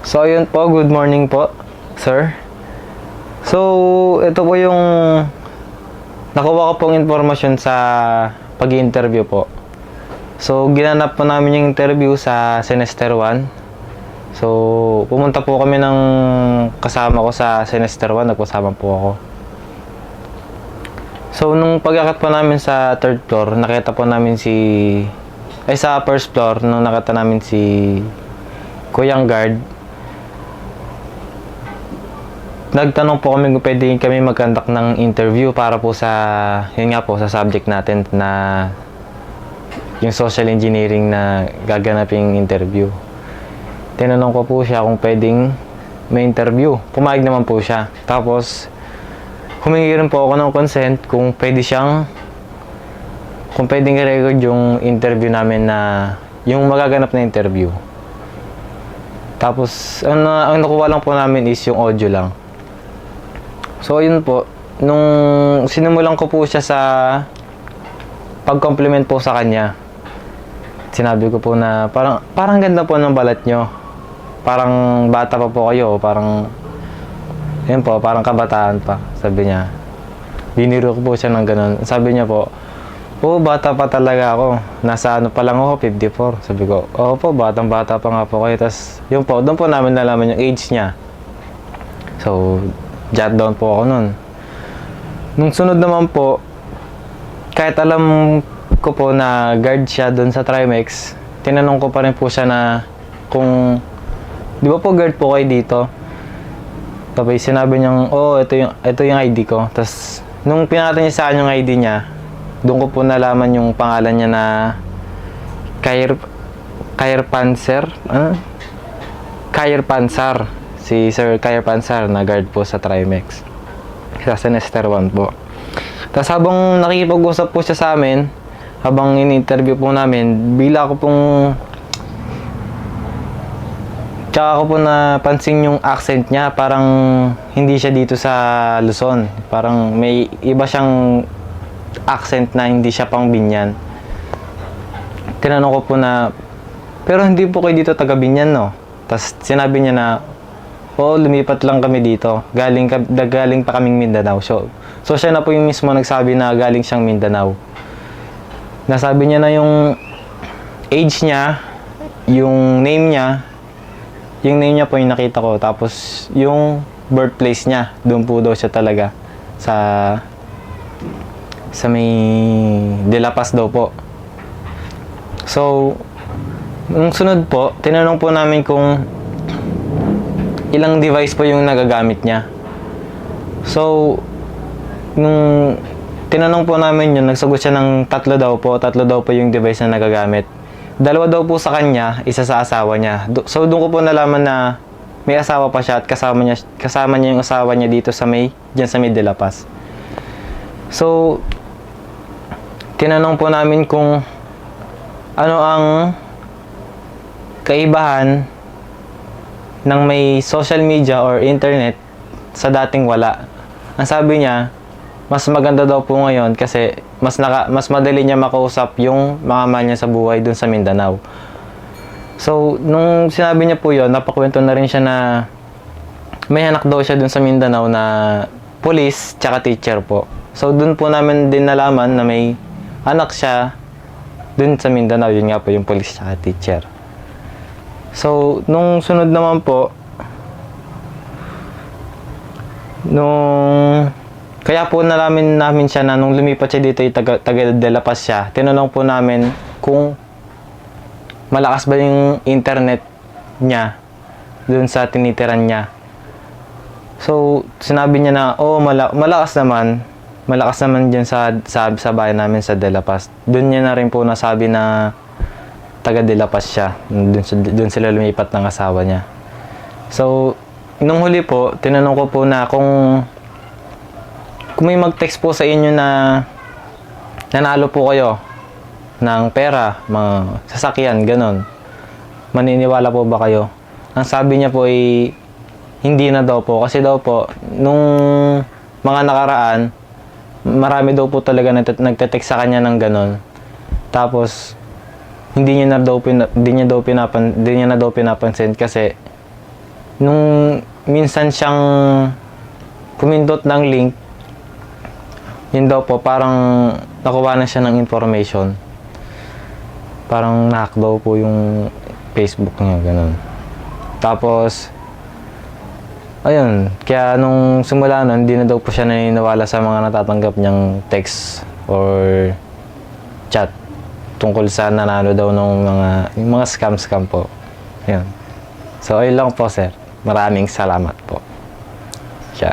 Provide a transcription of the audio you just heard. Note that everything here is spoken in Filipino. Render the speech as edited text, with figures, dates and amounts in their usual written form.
So, ayun po, good morning po, sir. So, ito po yung nakuha ko pong informasyon sa pag-interview po. So, ginanap po namin yung interview sa semester 1. So, pumunta po kami ng kasama ko sa semester 1, nagkasama po ako. So, nung pag-akyat po namin sa third floor, nakita po namin sa first floor, nung nakita namin si Kuyang Guard, nagtanong po kami kung pwede kami mag-conduct ng interview para po yun nga po, sa subject natin na yung social engineering na gaganaping interview. Tinanong ko po siya kung pwedeng may interview. Pumayag naman po siya. Tapos, humingi rin po ako ng consent kung pwedeng i-record yung interview namin na yung magaganap na interview. Tapos, ang nakuha lang po namin is yung audio lang. So, yun po. Nung sinimulan ko po siya sa pag-compliment po sa kanya, sinabi ko po na parang ganda po ng balat nyo. Parang bata pa po kayo. Parang kabataan pa. Sabi niya. Biniro ko po siya ng ganun. Sabi niya po, bata pa talaga ako. Nasa pa lang ako, 54. Sabi ko, po, bata pa nga po kayo. Tapos, yun po, doon po namin nalaman yung age niya. So, jot down po ako nun. Nung sunod naman po, kahit alam ko po na guard siya doon sa Trimex, tinanong ko pa rin po siya na kung, di ba po guard po kayo dito? Tapos sinabi niyang, ito yung ID ko. Tapos, nung pinakita niya sa akin yung ID niya, doon ko po nalaman yung pangalan niya na Kair Panzer. Kair Pansar. Si Sir Kair Pansar na guard po sa Trimex. Sa semester 1 po. Tapos habang nakikipag-usap po siya sa amin, habang in-interview po namin, tsaka ko po napansin yung accent niya, parang hindi siya dito sa Luzon. Parang may iba siyang accent na hindi siya pang Binyan. Tinanong ko po na, pero hindi po kayo dito taga Binyan, no? Tapos sinabi niya na, lumipat lang kami dito. Galing pa kaming Mindanao. So siya na po yung mismo nagsabi na galing siyang Mindanao. Nasabi niya na yung age niya, yung name niya. Yung name niya po yung nakita ko. Tapos yung birthplace niya, doon po daw siya talaga. Sa may De La Paz daw po. So, nung sunod po, tinanong po namin kung ilang device po yung nagagamit niya. So, nung tinanong po namin yun, nagsagot siya ng tatlo daw po yung device na nagagamit. Dalawa daw po sa kanya, isa sa asawa niya. So, doon ko po nalaman na may asawa pa siya at kasama niya yung asawa niya dito dyan sa may De La Paz. So, tinanong po namin kung ano ang kaibahan ng may social media or internet sa dating wala. Ang sabi niya, mas maganda daw po ngayon kasi mas madali niya makausap yung mga mahal niya sa buhay dun sa Mindanao. So, nung sinabi niya po yun, napakwento na rin siya na may anak daw siya dun sa Mindanao na police tsaka teacher po. So, dun po namin din nalaman na may anak siya dun sa Mindanao. Yun nga po yung police tsaka teacher. So, nung sunod naman po, kaya po nalamin namin siya na nung lumipat siya dito, taga De La Paz siya, tinanong po namin kung malakas ba yung internet niya dun sa tinitiran niya. So, sinabi niya na, malakas naman. Malakas naman dyan sa bahay namin sa De La Paz. Dun niya na rin po nasabi na taga De La Paz siya. Dun sila lumipat ng asawa niya. So, nung huli po, tinanong ko po na kung may mag-text po sa inyo na nanalo po kayo ng pera, mga sasakyan, ganun. Maniniwala po ba kayo? Ang sabi niya po ay hindi na daw po. Kasi daw po, nung mga nakaraan, marami daw po talaga nagte-text sa kanya ng ganun. Tapos, hindi niya na daw pinapansin kasi nung minsan siyang pumindot ng link, yun daw po, parang nakuha na siya ng information. Parang nahack daw po yung Facebook niya, ganun. Tapos, ayun, kaya nung simula nun, hindi na daw po siya naniniwala sa mga natatanggap niyang text or chat tungkol sa nanalo daw ng yung mga scam po. Ayun. So, ayun lang po, sir. Maraming salamat po. Kaya,